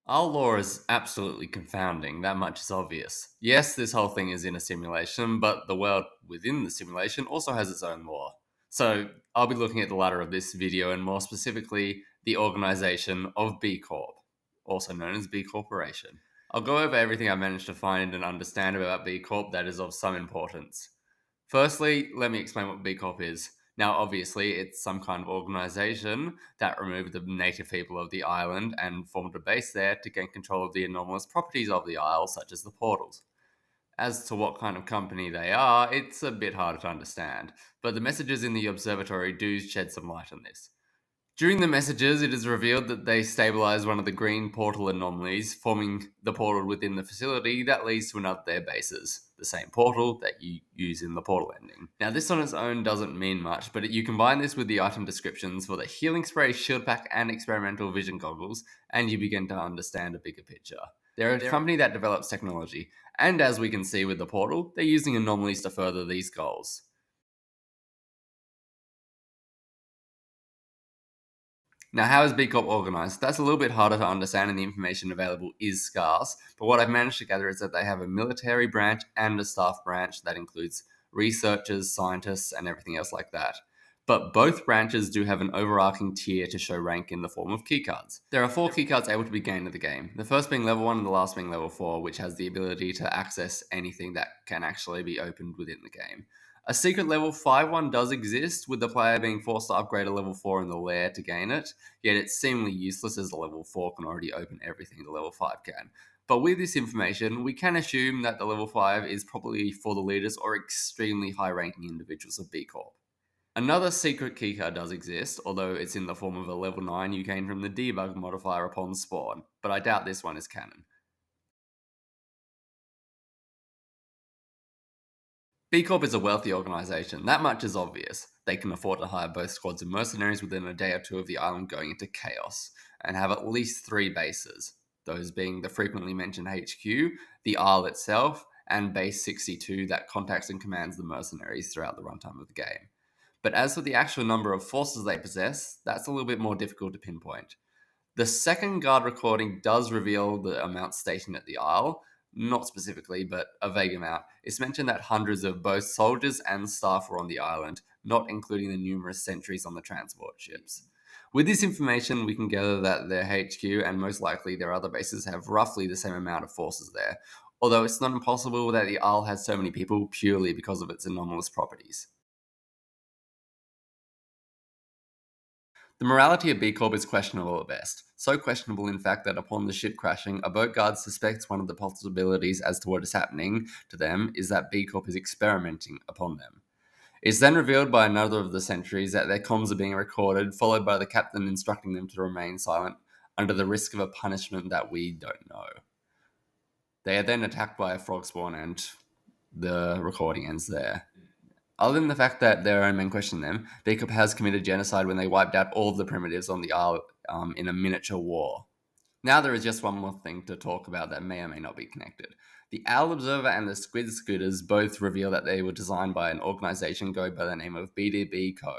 Our law is absolutely confounding, that much is obvious. Yes, this whole thing is in a simulation, but the world within the simulation also has its own law. So, I'll be looking at the latter of this video and more specifically, the organization of B-Corp, also known as B Corporation. I'll go over everything I managed to find and understand about B Corp that is of some importance. Firstly, let me explain what B Corp is. Now, obviously, it's some kind of organization that removed the native people of the island and formed a base there to gain control of the anomalous properties of the isle, such as the portals. As to what kind of company they are, it's a bit harder to understand, but the messages in the observatory do shed some light on this. During the messages, it is revealed that they stabilize one of the green portal anomalies, forming the portal within the facility that leads to another of their bases, the same portal that you use in the portal ending. Now, this on its own doesn't mean much, but you combine this with the item descriptions for the healing spray, shield pack, and experimental vision goggles, and you begin to understand a bigger picture. They're a company that develops technology, and as we can see with the portal, they're using anomalies to further these goals. Now, how is B Corp organized? That's a little bit harder to understand, and the information available is scarce. But what I've managed to gather is that they have a military branch and a staff branch that includes researchers, scientists, and everything else like that. But both branches do have an overarching tier to show rank in the form of keycards. There are 4 keycards able to be gained in the game, the first being level 1 and the last being level 4, which has the ability to access anything that can actually be opened within the game. A secret level 5 one does exist, with the player being forced to upgrade a level 4 in the lair to gain it, yet it's seemingly useless as the level 4 can already open everything the level 5 can. But with this information, we can assume that the level 5 is probably for the leaders or extremely high ranking individuals of B Corp. Another secret keycard does exist, although it's in the form of a level 9 you gain from the debug modifier upon spawn, but I doubt this one is canon. B Corp is a wealthy organization, that much is obvious. They can afford to hire both squads of mercenaries within a day or two of the island going into chaos, and have at least 3 bases, those being the frequently mentioned HQ, the Isle itself, and Base 62 that contacts and commands the mercenaries throughout the runtime of the game. But as for the actual number of forces they possess, that's a little bit more difficult to pinpoint. The second guard recording does reveal the amount stationed at the Isle, not specifically, but a vague amount. It's mentioned that hundreds of both soldiers and staff were on the island, not including the numerous sentries on the transport ships. With this information, we can gather that their HQ and most likely their other bases have roughly the same amount of forces there, although it's not impossible that the Isle has so many people purely because of its anomalous properties. The morality of B Corp is questionable at best. So questionable, in fact, that upon the ship crashing, a boat guard suspects one of the possibilities as to what is happening to them is that B Corp is experimenting upon them. It's then revealed by another of the sentries that their comms are being recorded, followed by the captain instructing them to remain silent under the risk of a punishment that we don't know. They are then attacked by a frog spawn, and the recording ends there. Other than the fact that their own men question them, Jacob has committed genocide when they wiped out all of the primitives on the Isle in a miniature war. Now there is just one more thing to talk about that may or may not be connected. The Owl Observer and the Squid Scooters both reveal that they were designed by an organization going by the name of BDB Co.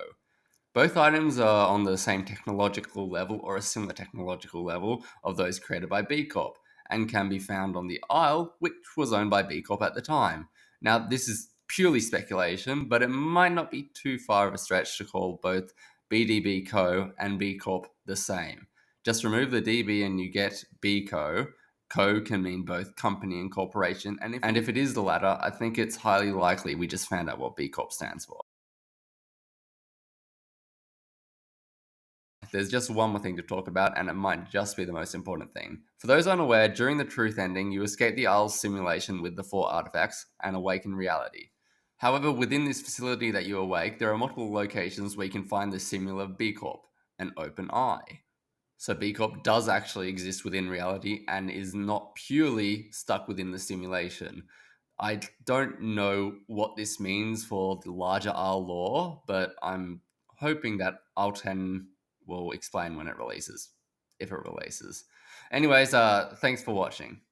Both items are on the same technological level or a similar technological level of those created by B Corp and can be found on the Isle, which was owned by B Corp at the time. Now, this is purely speculation, but it might not be too far of a stretch to call both BDB Co. and B Corp the same. Just remove the DB and you get B Co. Co can mean both company and corporation, and if it is the latter, I think it's highly likely we just found out what B Corp stands for. There's just one more thing to talk about, and it might just be the most important thing. For those unaware, during the truth ending, you escape the Isle's simulation with the 4 artifacts and awaken reality. However, within this facility that you awake, there are multiple locations where you can find the similar B Corp, an open eye. So B Corp does actually exist within reality and is not purely stuck within the simulation. I don't know what this means for the larger R lore, but I'm hoping that R10 will explain when it releases, if it releases. Anyways, thanks for watching.